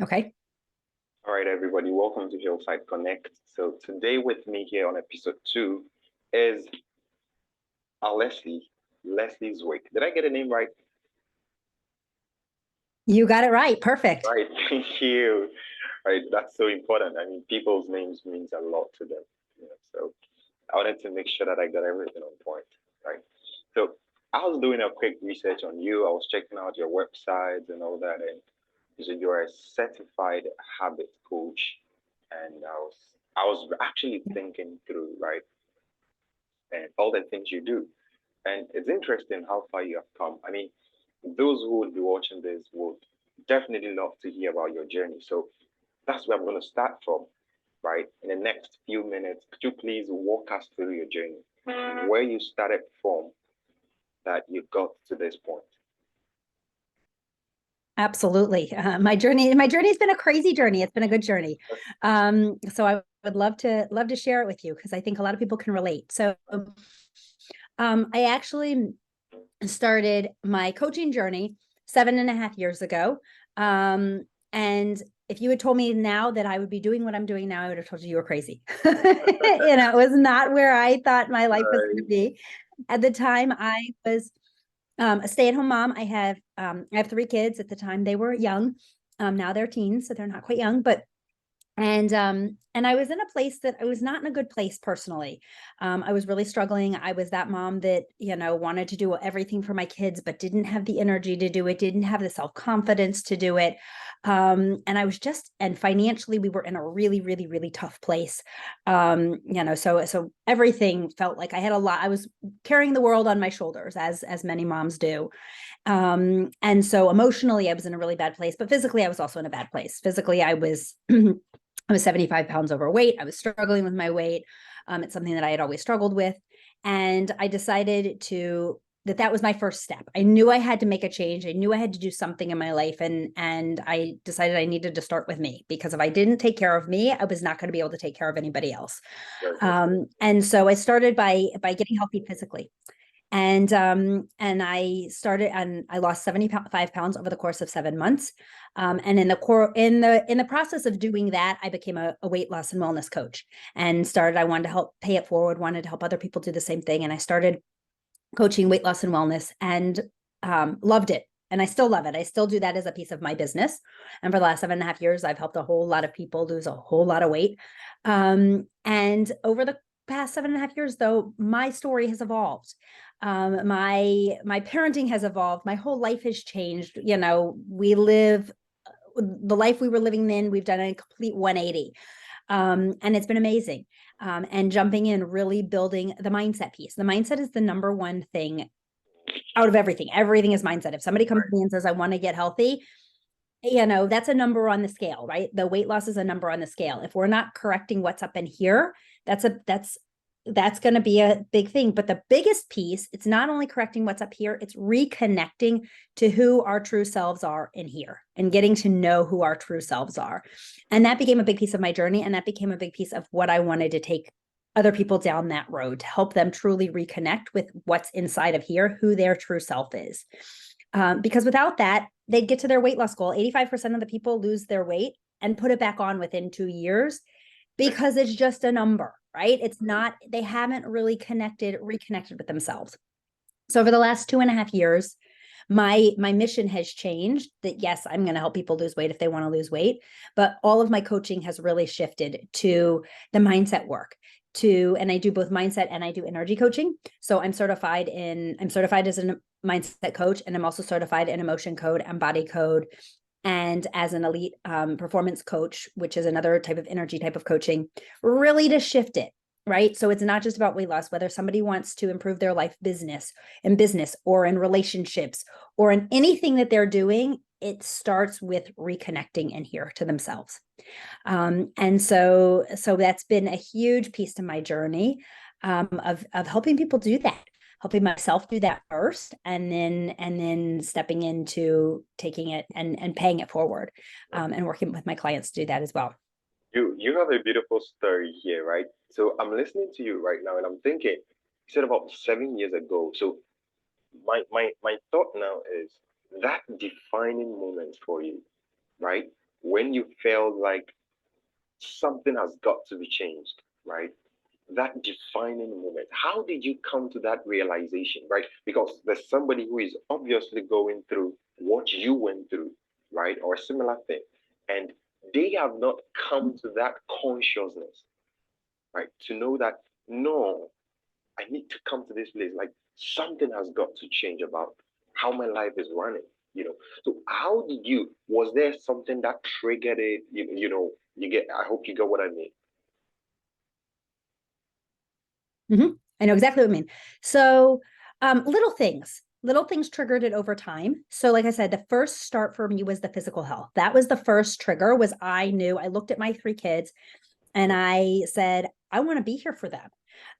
Okay. All right, everybody, welcome to Hillside Connect. So today with me here on episode 2 is Lesley Zwick. Did I get the name right? You got it right. Perfect. Right, thank you. Right, that's so important. I mean, people's names means a lot to them. So I wanted to make sure that I got everything on point, right? So I was doing a quick research on you. I was checking out your websites and all that, and so you're a certified habit coach, and I was actually thinking through, right, and all the things you do. And it's interesting how far you have come. I mean, those who would be watching this would definitely love to hear about your journey. So that's where I'm going to start from, right? In the next few minutes, could you please walk us through your journey, where you started from, that you got to this point? Absolutely. My journey's been a crazy journey. It's been a good journey. So I would love to share it with you because I think a lot of people can relate. So I actually started my coaching journey 7.5 years ago. And if you had told me now that I would be doing what I'm doing now, I would have told you were crazy. It was not where I thought my life was going to Right. be. At the time, I was a stay-at-home mom. I have 3 kids. At the time, they were young. Now they're teens, so they're not quite young, but and I was in a place that I was not in a good place personally. I was really struggling. I was that mom that, wanted to do everything for my kids, but didn't have the energy to do it, didn't have the self-confidence to do it. And I was and financially we were in a really, really, really tough place. So everything felt like I had a lot. I was carrying the world on my shoulders, as many moms do. And so emotionally I was in a really bad place, but physically I was also in a bad place. Physically I was I was 75 pounds overweight. I was struggling with my weight. It's something that I had always struggled with. And I decided that was my first step. I knew I had to make a change. I knew I had to do something in my life. And I decided I needed to start with me, because if I didn't take care of me, I was not going to be able to take care of anybody else. Right. And so I started by getting healthy physically. And I lost 75 pounds over the course of 7 months. And in the process of doing that, I became a weight loss and wellness coach, and I wanted to help pay it forward, wanted to help other people do the same thing. And I started coaching weight loss and wellness, and loved it. And I still love it. I still do that as a piece of my business. And for the last 7.5 years, I've helped a whole lot of people lose a whole lot of weight. And over the past 7.5 years, though, my story has evolved. My parenting has evolved. My whole life has changed. We live the life we were living then. We've done a complete 180. And it's been amazing. And jumping in, really building the mindset piece. The mindset is the number one thing out of everything. Everything is mindset. If somebody comes to me and says, I want to get healthy, that's a number on the scale, right? The weight loss is a number on the scale. If we're not correcting what's up in here, that's going to be a big thing. But the biggest piece, it's not only correcting what's up here, it's reconnecting to who our true selves are in here and getting to know who our true selves are. And that became a big piece of my journey. And that became a big piece of what I wanted to take other people down that road, to help them truly reconnect with what's inside of here, who their true self is. Because without that, they'd get to their weight loss goal. 85% of the people lose their weight and put it back on within 2 years, because it's just a number, right? It's not, they haven't really reconnected with themselves. So over the last 2.5 years, my mission has changed. That yes, I'm going to help people lose weight if they want to lose weight, but all of my coaching has really shifted to the mindset work. And I do both mindset and I do energy coaching. So I'm certified as a mindset coach, and I'm also certified in emotion code and body code, and as an elite performance coach, which is another type of energy type of coaching, really to shift it. Right. So it's not just about weight loss, whether somebody wants to improve their life business or in relationships or in anything that they're doing, it starts with reconnecting in here to themselves. And so that's been a huge piece to my journey, of helping people do that, helping myself do that first, and then stepping into taking it and paying it forward, and working with my clients to do that as well. You have a beautiful story here, right? So I'm listening to you right now, and I'm thinking, you said about 7 years ago. So my thought now is that defining moment for you, right? when you felt like something has got to be changed, right? That defining moment. How did you come to that realization, right? Because there's somebody who is obviously going through what you went through, right? Or a similar thing. And they have not come to that consciousness, right? To know that, no, I need to come to this place. Like something has got to change about how my life is running. So how did you, was there something that triggered it? I hope you get what I mean. I know exactly what I mean. So little things triggered it over time. So like I said, the first start for me was the physical health. That was the first trigger. Was I looked at my 3 kids and I said, I want to be here for them.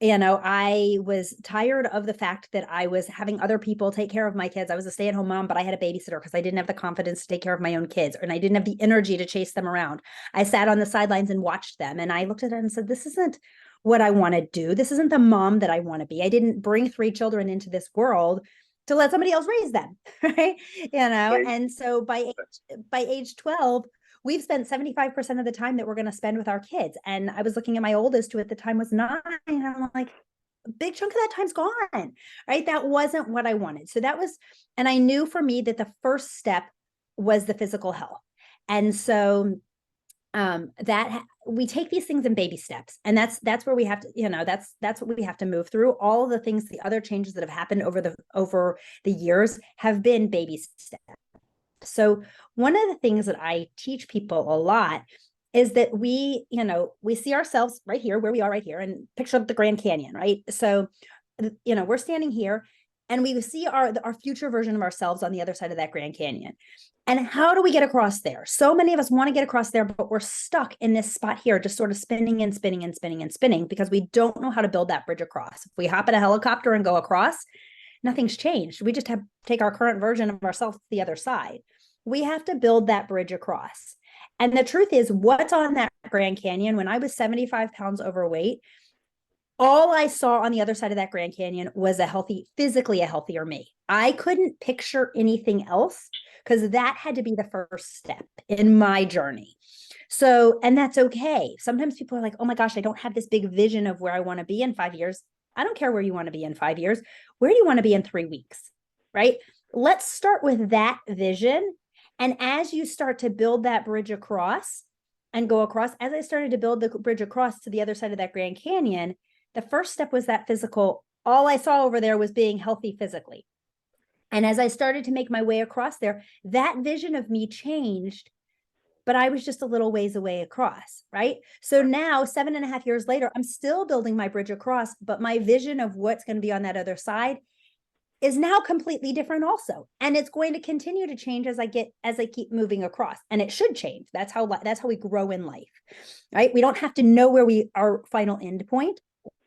I was tired of the fact that I was having other people take care of my kids. I was a stay-at-home mom, but I had a babysitter because I didn't have the confidence to take care of my own kids, and I didn't have the energy to chase them around. I sat on the sidelines and watched them, and I looked at it and said, this isn't what I want to do. This isn't the mom that I want to be. I didn't bring 3 children into this world to let somebody else raise them, right? And so by age 12, we've spent 75% of the time that we're going to spend with our kids. And I was looking at my oldest, who at the time was 9, and I'm like, a big chunk of that time's gone, right? That wasn't what I wanted. So and I knew for me that the first step was the physical health. And so that we take these things in baby steps, and that's where we have to, that's what we have to move through. All the things, the other changes that have happened over the years have been baby steps. So one of the things that I teach people a lot is that we see ourselves right here, where we are right here, and picture the Grand Canyon, right? So, we're standing here and we see our future version of ourselves on the other side of that Grand Canyon. And how do we get across there? So many of us want to get across there, but we're stuck in this spot here, just sort of spinning and spinning and spinning and spinning, because we don't know how to build that bridge across. If we hop in a helicopter and go across, nothing's changed. We just have to take our current version of ourselves to the other side. We have to build that bridge across. And the truth is, what's on that Grand Canyon, when I was 75 pounds overweight, all I saw on the other side of that Grand Canyon was physically a healthier me. I couldn't picture anything else, because that had to be the first step in my journey. So, and that's okay. Sometimes people are like, oh my gosh, I don't have this big vision of where I want to be in 5 years. I don't care where you want to be in 5 years. Where do you want to be in 3 weeks? Right? Let's start with that vision. And as you start to build that bridge across and go across, as I started to build the bridge across to the other side of that Grand Canyon, the first step was that physical. All I saw over there was being healthy physically. And as I started to make my way across there, that vision of me changed, but I was just a little ways away across, right? So now, 7.5 years later, I'm still building my bridge across, but my vision of what's going to be on that other side is now completely different also. And it's going to continue to change as I keep moving across. And it should change. That's how we grow in life, right? We don't have to know where our final end point.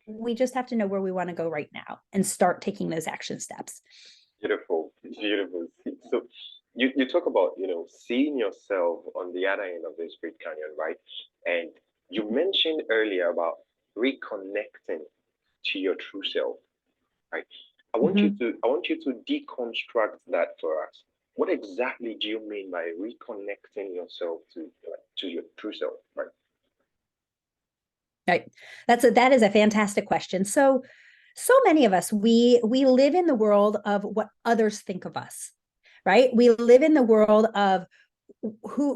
We just have to know where we want to go right now and start taking those action steps. Beautiful, beautiful. So you talk about, seeing yourself on the other end of this Great Canyon, right? And you mentioned earlier about reconnecting to your true self, right? I want you to deconstruct that for us. What exactly do you mean by reconnecting yourself to your true self, right? Right. That is a fantastic question. So many of us, we live in the world of what others think of us, right? We live in the world of who,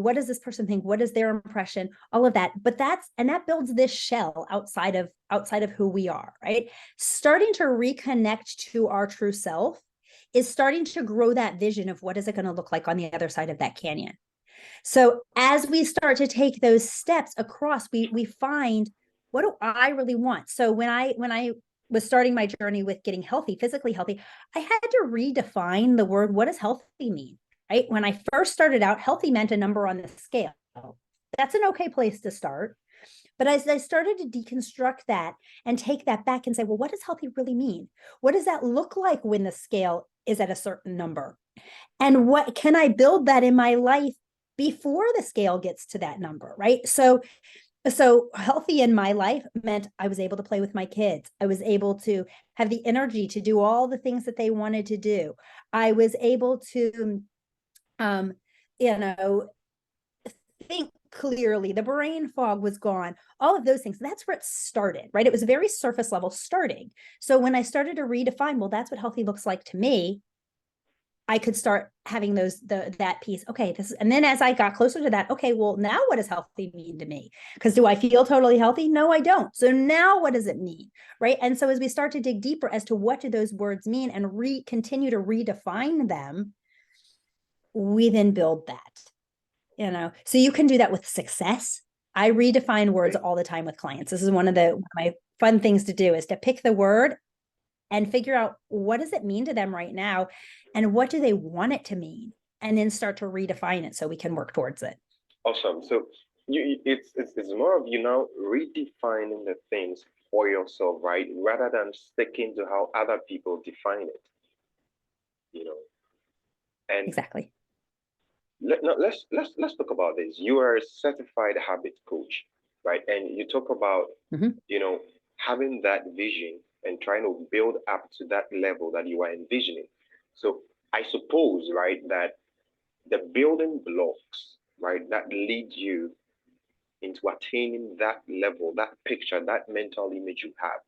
what does this person think? What is their impression? All of that. But that builds this shell outside of who we are, right? Starting to reconnect to our true self is starting to grow that vision of what is it going to look like on the other side of that canyon. So as we start to take those steps across, we find, what do I really want? So when I was starting my journey with getting healthy, physically healthy, I had to redefine the word, what does healthy mean? Right? When I first started out, healthy meant a number on the scale. That's an okay place to start. But as I started to deconstruct that and take that back and say, well, what does healthy really mean? What does that look like when the scale is at a certain number? And what can I build that in my life before the scale gets to that number, right? So healthy in my life meant I was able to play with my kids. I was able to have the energy to do all the things that they wanted to do. I was able to, think clearly, the brain fog was gone, all of those things. That's where it started, right? It was a very surface level starting. So when I started to redefine, well, that's what healthy looks like to me, I could start having that piece. Okay, and then as I got closer to that, okay, well, now what does healthy mean to me? Because do I feel totally healthy? No, I don't. So now what does it mean? Right. And so as we start to dig deeper as to what do those words mean and continue to redefine them, we then build that. So you can do that with success. I redefine words all the time with clients. This is one of my fun things to do, is to pick the word and figure out what does it mean to them right now, and what do they want it to mean, and then start to redefine it so we can work towards it. Awesome. So it's more of, redefining the things for yourself, right? Rather than sticking to how other people define it. And exactly. Let's talk about this. You are a certified habit coach, right? And you talk about having that vision and trying to build up to that level that you are envisioning. So I suppose, right, that the building blocks, right, that lead you into attaining that level, that picture, that mental image you have,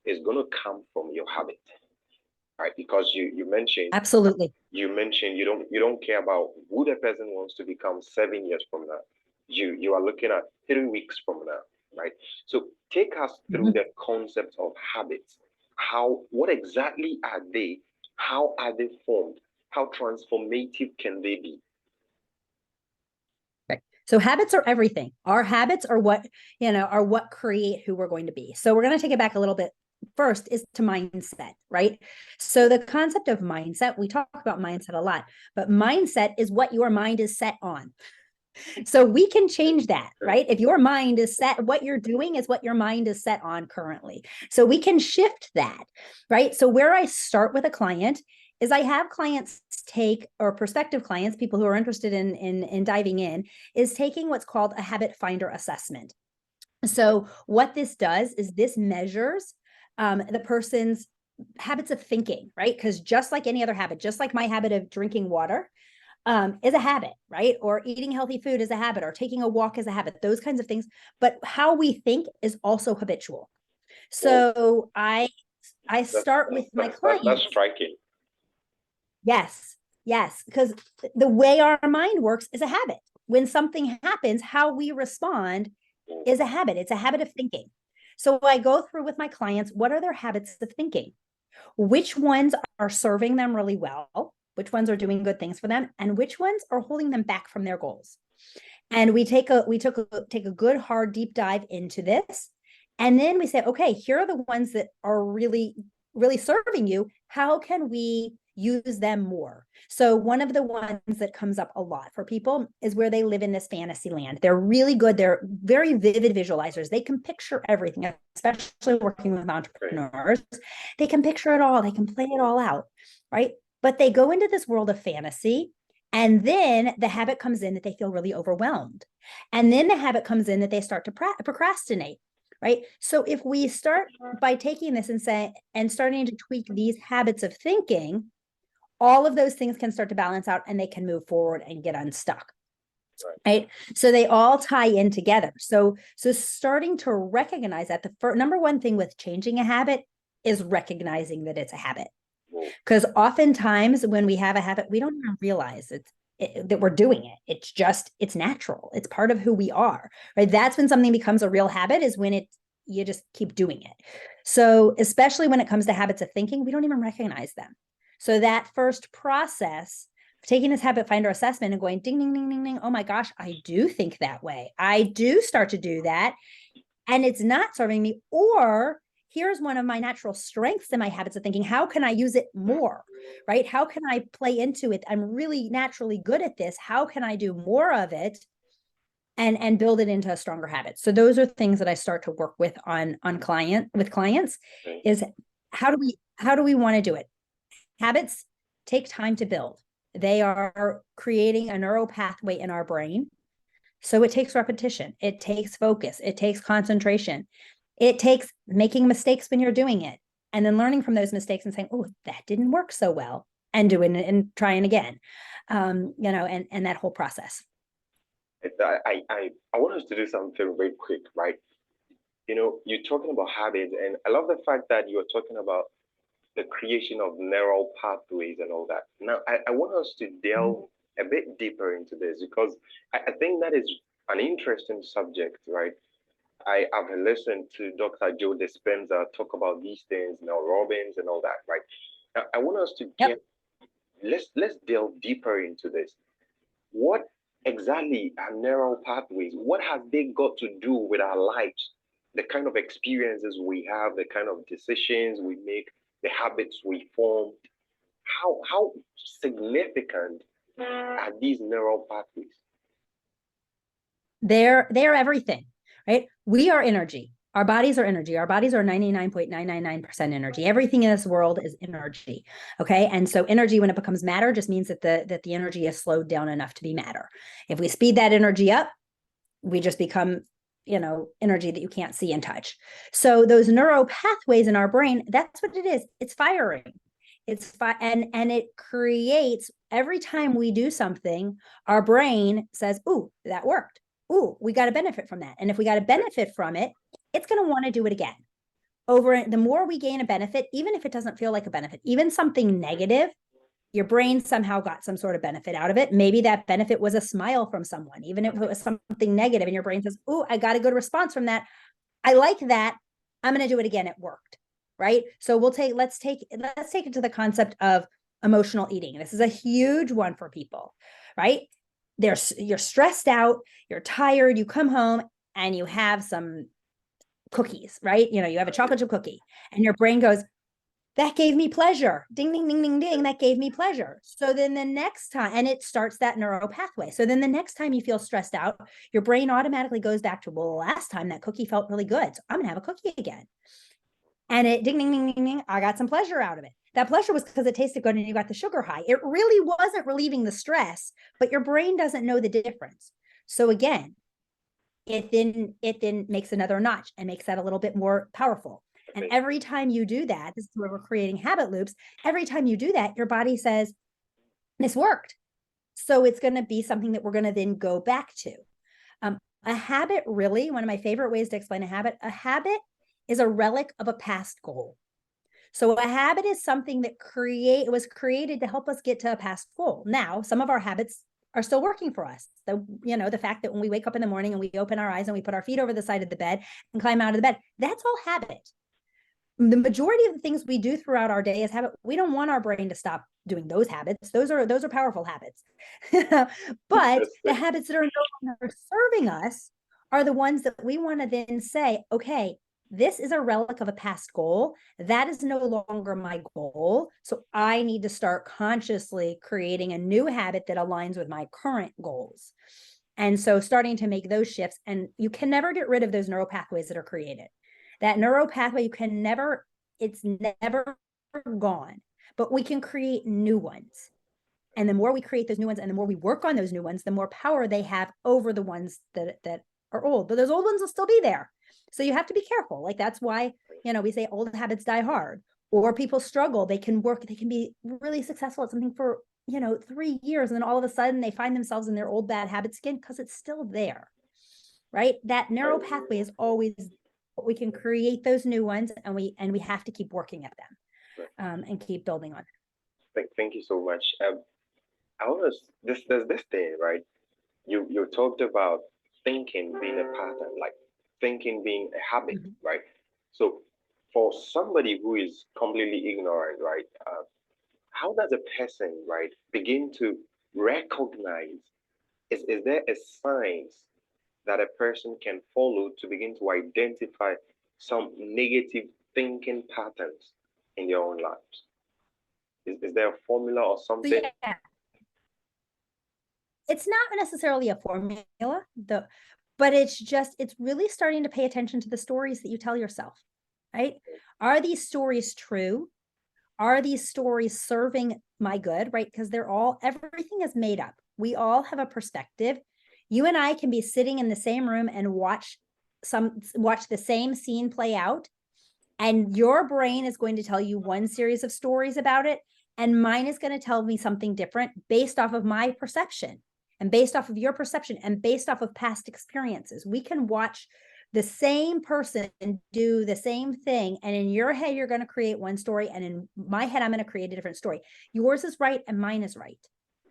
is going to come from your habit, right? Because you mentioned, absolutely, you mentioned you don't care about who the person wants to become 7 years from now. You are looking at 3 weeks from now, right? So take us through the concept of habits. What exactly are they? How are they formed? How transformative can they be? right. So habits are everything. Our habits are what create who we're going to be. So we're going to take it back a little bit. First is to mindset, right? So the concept of mindset, we talk about mindset a lot, but mindset is what your mind is set on. So we can change that, right? If your mind is set, what you're doing is what your mind is set on currently. So we can shift that, right? So where I start with a client is I have clients take, or prospective clients, people who are interested in diving in, is taking what's called a habit finder assessment. So what this does is this measures the person's habits of thinking, right? Because just like any other habit, just like my habit of drinking water, is a habit, right? Or eating healthy food is a habit, or taking a walk is a habit, those kinds of things. But how we think is also habitual. So I start with my clients. That's striking. Yes, because the way our mind works is a habit. When something happens, how we respond is a habit. It's a habit of thinking. So I go through with my clients, what are their habits of thinking? Which ones are serving them really well? Which ones are doing good things for them, and which ones are holding them back from their goals? And we take a good hard deep dive into this, and then we say, okay, here are the ones that are really serving you. How can we use them more? So one of the ones that comes up a lot for people is where they live in this fantasy land. They're really good. They're very vivid visualizers. They can picture everything, especially working with entrepreneurs. They can picture it all. They can play it all out, right? But they go into this world of fantasy, and then the habit comes in that they feel really overwhelmed. And then the habit comes in that they start to procrastinate, right? So if we start by taking this and starting to tweak these habits of thinking, all of those things can start to balance out, and they can move forward and get unstuck. Right. So they all tie in together. So starting to recognize that the number one thing with changing a habit is recognizing that it's a habit. Because oftentimes when we have a habit, we don't even realize that we're doing it. It's natural. It's part of who we are, right? That's when something becomes a real habit, is when you just keep doing it. So especially when it comes to habits of thinking, we don't even recognize them. So that first process of taking this habit finder assessment and going ding, ding, ding, ding, ding, oh my gosh, I do think that way. I do start to do that, and it's not serving me. Or here's one of my natural strengths in my habits of thinking. How can I use it more, right? How can I play into it? I'm really naturally good at this. How can I do more of it and build it into a stronger habit? So those are things that I start to work with clients is how do we want to do it? Habits take time to build. They are creating a neural pathway in our brain. So it takes repetition. It takes focus. It takes concentration. It takes making mistakes when you're doing it, and then learning from those mistakes and saying, oh, that didn't work so well, and doing it and trying again, and that whole process. I want us to do something very quick, right? You're talking about habits, and I love the fact that you're talking about the creation of neural pathways and all that. Now, I want us to delve a bit deeper into this because I think that is an interesting subject, right? I have listened to Dr. Joe Dispenza talk about these things, Robbins and all that, right? Now, I want us to Yep. let's delve deeper into this. What exactly are neural pathways? What have they got to do with our lives? The kind of experiences we have, the kind of decisions we make, the habits we form. How significant are these neural pathways? They're everything, right? We are energy. Our bodies are energy. Our bodies are 99.999% energy. Everything in this world is energy. Okay. And so energy, when it becomes matter, just means that the energy is slowed down enough to be matter. If we speed that energy up, we just become, energy that you can't see and touch. So those neural pathways in our brain, that's what it is. It's firing. And it creates, every time we do something, our brain says, "Ooh, that worked. Ooh, we got a benefit from that." And if we got a benefit from it, it's going to want to do it again. The more we gain a benefit, even if it doesn't feel like a benefit, even something negative, your brain somehow got some sort of benefit out of it. Maybe that benefit was a smile from someone, even if it was something negative, and your brain says, "Ooh, I got a good response from that. I like that. I'm going to do it again. It worked." Right. So let's take it to the concept of emotional eating. This is a huge one for people, right? You're stressed out, you're tired, you come home and you have some cookies, right? You have a chocolate chip cookie and your brain goes, "That gave me pleasure. Ding, ding, ding, ding, ding. That gave me pleasure." So then the next time, and it starts that neural pathway. So then the next time you feel stressed out, your brain automatically goes back to, "Well, last time that cookie felt really good, so I'm going to have a cookie again." And it ding, ding, ding, ding, ding. I got some pleasure out of it. That pleasure was because it tasted good and you got the sugar high. It really wasn't relieving the stress, but your brain doesn't know the difference. So again, it then makes another notch and makes that a little bit more powerful. And every time you do that, this is where we're creating habit loops. Every time you do that, your body says, "This worked." So it's going to be something that we're going to then go back to. A habit, really, one of my favorite ways to explain a habit is a relic of a past goal. So a habit is something that was created to help us get to a past goal. Now, some of our habits are still working for us. The fact that when we wake up in the morning and we open our eyes and we put our feet over the side of the bed and climb out of the bed, that's all habit. The majority of the things we do throughout our day is habit. We don't want our brain to stop doing those habits. Those are powerful habits. But the habits that are no longer serving us are the ones that we want to then say, "Okay, this is a relic of a past goal. That is no longer my goal. So I need to start consciously creating a new habit that aligns with my current goals." And so starting to make those shifts, and you can never get rid of those neural pathways that are created. That neural pathway, it's never gone, but we can create new ones. And the more we create those new ones and the more we work on those new ones, the more power they have over the ones that are old. But those old ones will still be there. So you have to be careful. Like that's why, we say old habits die hard, or people struggle. They can be really successful at something for, 3 years. And then all of a sudden they find themselves in their old bad habits again because it's still there, right? That narrow pathway is always, we can create those new ones, and we have to keep working at them and keep building on it. Thank you so much. There's this thing, right? You talked about thinking being a pattern, like thinking being a habit, right? So for somebody who is completely ignorant, right, how does a person, right, begin to recognize? Is there a signs that a person can follow to begin to identify some negative thinking patterns in their own lives? Is there a formula or something? So, yeah. It's not necessarily a formula, but it's really starting to pay attention to the stories that you tell yourself, right? Are these stories true? Are these stories serving my good, right? Because everything is made up. We all have a perspective. You and I can be sitting in the same room and watch the same scene play out, and your brain is going to tell you one series of stories about it, and mine is going to tell me something different based off of my perception. and based off of your perception and based off of past experiences, we can watch the same person do the same thing. And in your head, you're going to create one story. And in my head, I'm going to create a different story. Yours is right and mine is right.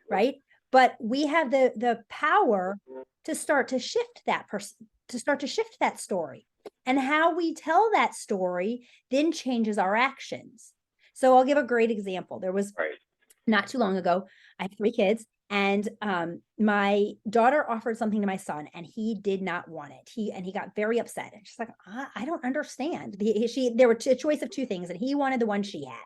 Right. But we have the power to start to shift that person, to start to shift that story. And how we tell that story then changes our actions. So I'll give a great example. There was not too long ago, I have 3 kids, and my daughter offered something to my son and he did not want it. He got very upset, and she's like, I don't understand. There were a choice of 2 things and he wanted the one she had.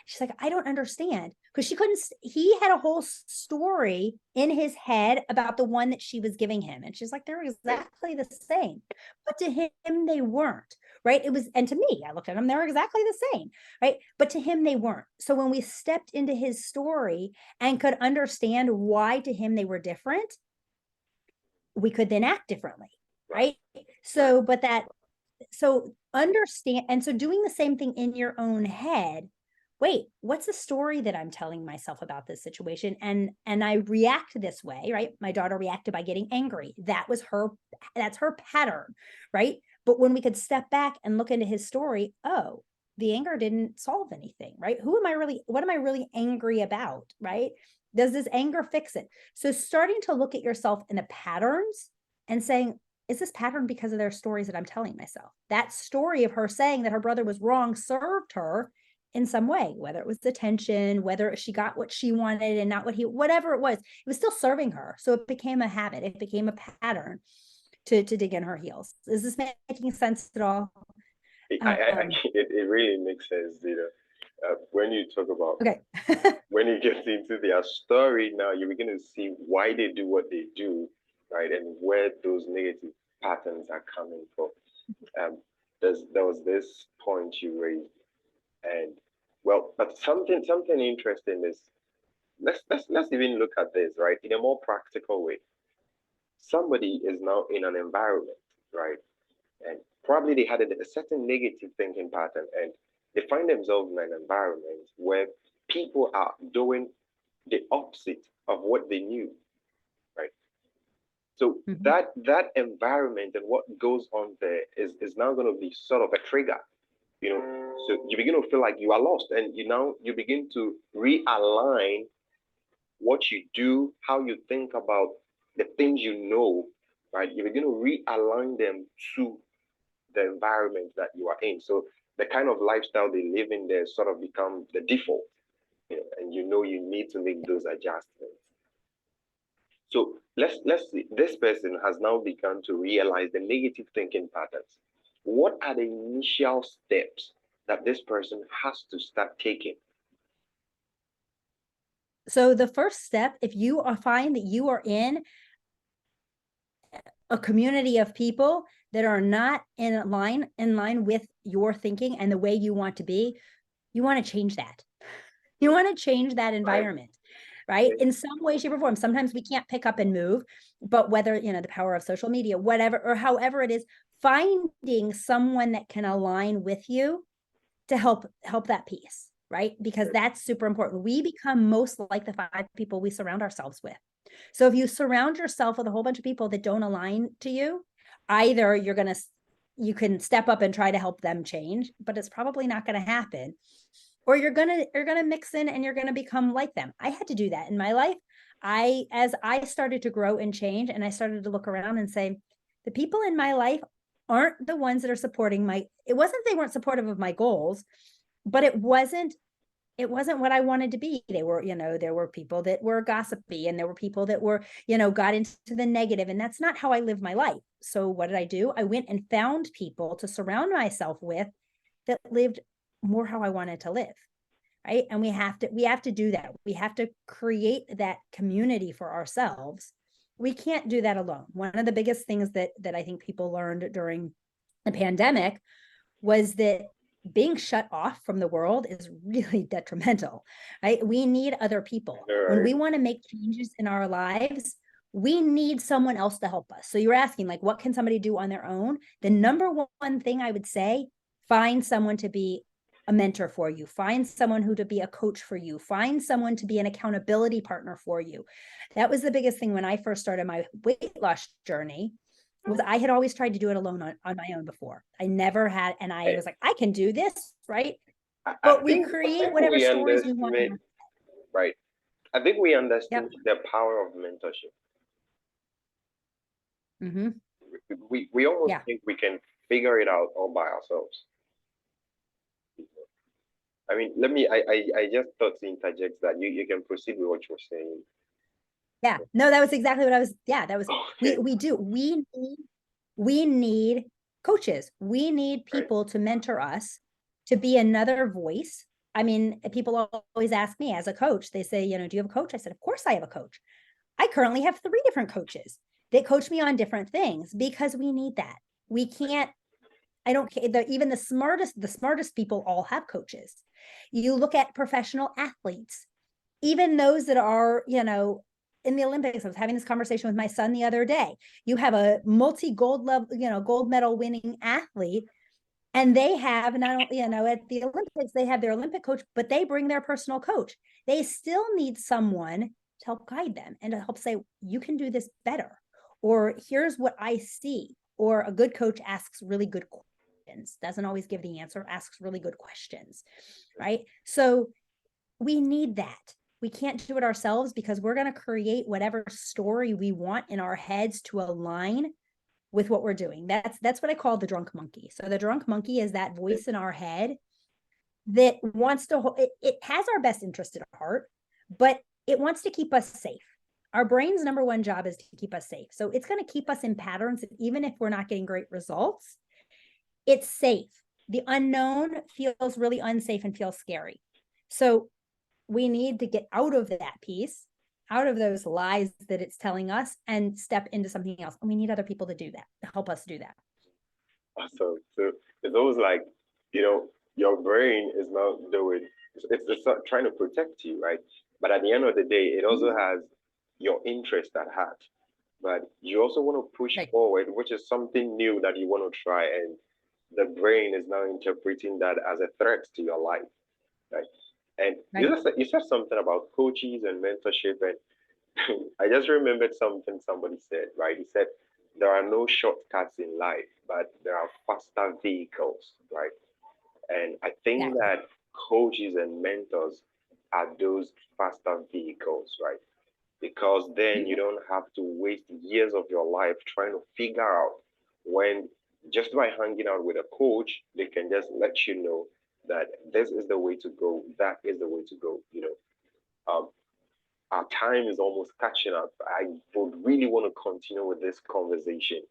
She's like, I don't understand, because he had a whole story in his head about the one that she was giving him. And she's like, they're exactly the same. But to him, they weren't, right? And to me, I looked at them, they're exactly the same, right? But to him, they weren't. So when we stepped into his story and could understand why to him they were different, we could then act differently, right? So understand, and so doing the same thing in your own head. Wait, what's the story that I'm telling myself about this situation? And I react this way, right? My daughter reacted by getting angry. That's her pattern, right? But when we could step back and look into his story, oh, the anger didn't solve anything, right? What am I really angry about, right? Does this anger fix it? So starting to look at yourself in the patterns and saying, is this pattern because of their stories that I'm telling myself? That story of her saying that her brother was wrong served her in some way, whether it was attention, whether she got what she wanted and not whatever it was still serving her. So it became a habit. It became a pattern to dig in her heels. Is this making sense at all? It really makes sense, when you talk about, when you get into their story, now you're going to see why they do what they do, right? And where those negative patterns are coming from. There was this point you raised, and but something interesting is, let's even look at this, right, in a more practical way. Somebody is now in an environment, right, and probably they had a certain negative thinking pattern, and they find themselves in an environment where people are doing the opposite of what they knew, right? So that environment and what goes on there is now going to be sort of a trigger, so you begin to feel like you are lost, and you begin to realign what you do, how you think about the things right? You begin to realign them to the environment that you are in. So the kind of lifestyle they live in there sort of become the default, and you need to make those adjustments. So let's see. This person has now begun to realize the negative thinking patterns. What are the initial steps that this person has to start taking? So the first step, if you find that you are a community of people that are not in line with your thinking and the way you want to be, you want to change that. You want to change that environment, right? In some way, shape, or form. Sometimes we can't pick up and move, but whether, the power of social media, whatever, or however it is, finding someone that can align with you to help that piece, right? Because that's super important. We become most like the 5 people we surround ourselves with. So if you surround yourself with a whole bunch of people that don't align to you, either you can step up and try to help them change, but it's probably not going to happen. Or you're going to mix in and you're going to become like them. I had to do that in my life. As I started to grow and change, and I started to look around and say, the people in my life aren't the ones that are supporting it wasn't they weren't supportive of my goals, but it wasn't what I wanted to be. They were, there were people that were gossipy, and there were people that were, got into the negative, and that's not how I live my life. So what did I do? I went and found people to surround myself with that lived more how I wanted to live. Right. And we have to do that. We have to create that community for ourselves. We can't do that alone. One of the biggest things that I think people learned during the pandemic was that being shut off from the world is really detrimental, right? We need other people. When we want to make changes in our lives, we need someone else to help us. So you're asking, like, what can somebody do on their own? The number one thing I would say, find someone to be a mentor for you, find someone who to be a coach for you, find someone to be an accountability partner for you. That was the biggest thing when I first started my weight loss journey, was I had always tried to do it alone on my own before. I never had, and I was like, I can do this, right? But we create whatever we stories we want. underestimate, right? I think we Yep. underestimate the power of mentorship. Mm-hmm. We almost Yeah. think we can figure it out all by ourselves. I mean, I just thought to interject that you can proceed with what you're saying. Yeah. No, that was exactly what I was. Yeah, that was, Okay. we need coaches. We need Right. people to mentor us, to be another voice. I mean, people always ask me as a coach, they say, do you have a coach? I said, of course I have a coach. I currently have 3 different coaches that coach me on different things, because we need that. We can't, I don't care. Even the smartest people all have coaches. You look at professional athletes, even those that are, in the Olympics. I was having this conversation with my son the other day. You have a multi-gold level, gold medal winning athlete, and they have not only, at the Olympics, they have their Olympic coach, but they bring their personal coach. They still need someone to help guide them and to help say, you can do this better, or here's what I see. Or a good coach asks really good questions, doesn't always give the answer, asks really good questions, right? So we need that. We can't do it ourselves, because we're going to create whatever story we want in our heads to align with what we're doing. That's what I call the drunk monkey. So the drunk monkey is that voice in our head that wants to, it has our best interest at heart, but it wants to keep us safe. Our brain's number one job is to keep us safe. So it's going to keep us in patterns, even if we're not getting great results. It's safe. The unknown feels really unsafe and feels scary. So we need to get out of that piece, out of those lies that it's telling us, and step into something else. And we need other people to do that, to help us do that. Awesome. So it's almost like, your brain is not doing, it's not trying to protect you, right? But at the end of the day, it also has your interest at heart. But you also want to push Right. forward, which is something new that you want to try. And the brain is now interpreting that as a threat to your life, right? And Right. you said something about coaches and mentorship, and I just remembered something somebody said, right? He said, there are no shortcuts in life, but there are faster vehicles, right? And I think Exactly. that coaches and mentors are those faster vehicles, right? Because then you don't have to waste years of your life trying to figure out, when just by hanging out with a coach, they can just let you know that this is the way to go, that is the way to go. Our time is almost catching up. I would really want to continue with this conversation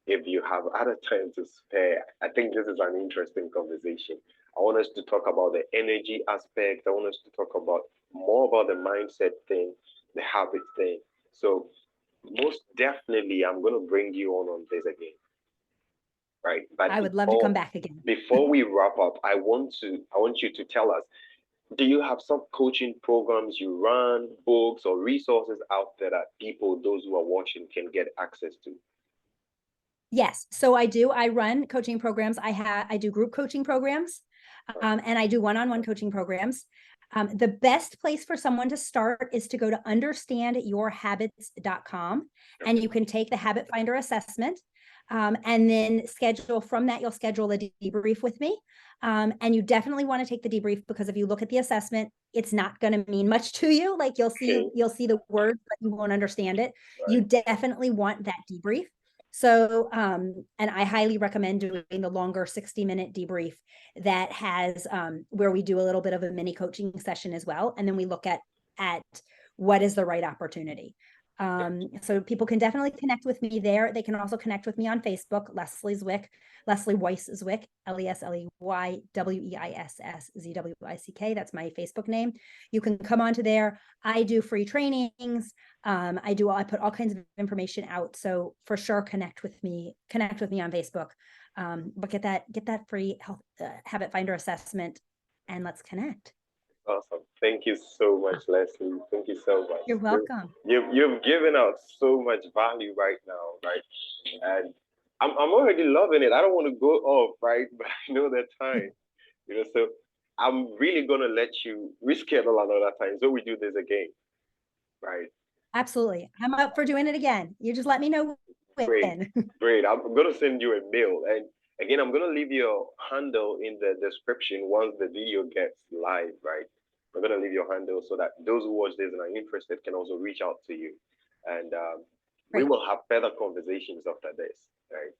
if you have other time to spare. I think this is an interesting conversation. I want us to talk about the energy aspect. I want us to talk about more about the mindset thing, the habit thing. So most definitely, I'm going to bring you on this again, right? But I would love to come back again. before we wrap up, I want you to tell us, do you have some coaching programs you run, books or resources out there that people, those who are watching, can get access to? Yes. So I do. I run coaching programs. I do group coaching programs, and I do one-on-one coaching programs. The best place for someone to start is to go to understandyourhabits.com, and you can take the Habit Finder assessment. And then from that, you'll schedule a debrief with me. And you definitely want to take the debrief, because if you look at the assessment, it's not going to mean much to you. Like you'll see the words, but you won't understand it. Right. You definitely want that debrief. So, and I highly recommend doing the longer 60-minute debrief that has, where we do a little bit of a mini coaching session as well. And then we look at what is the right opportunity. So people can definitely connect with me there. They can also connect with me on Facebook, Lesley Zwick, Lesley Weiss Zwick, LesleyWeisszZwick. That's my Facebook name. You can come onto there. I do free trainings. I put all kinds of information out. So for sure, connect with me on Facebook. But get that free health habit finder assessment, and let's connect. Awesome. Thank you so much, Lesley. Thank you so much. You're welcome. You've given out so much value right now, right? And I'm already loving it. I don't want to go off, right? But I know that time. So I'm really gonna let you reschedule another time so we do this again, right? Absolutely. I'm up for doing it again. You just let me know Great, when. great. I'm gonna send you a mail, and again, I'm gonna leave your handle in the description once the video gets live, right? I'm gonna leave your handle so that those who watch this and are interested can also reach out to you, and we Great. will have further conversations after this, right?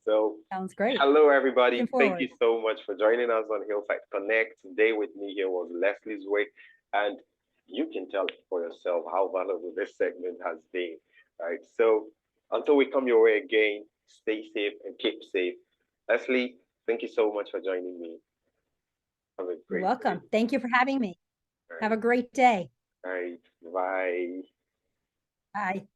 So, Sounds great. hello everybody. Looking Thank you forward. so much for joining us on Hillside Connect. Today with me here was Lesley Zwick, and you can tell for yourself how valuable this segment has been, right? So, until we come your way again, stay safe and keep safe. Lesley, thank you so much for joining me. Have a You're great day. welcome. Thank you for having me. All Have a right. great day. All right. Bye. Bye.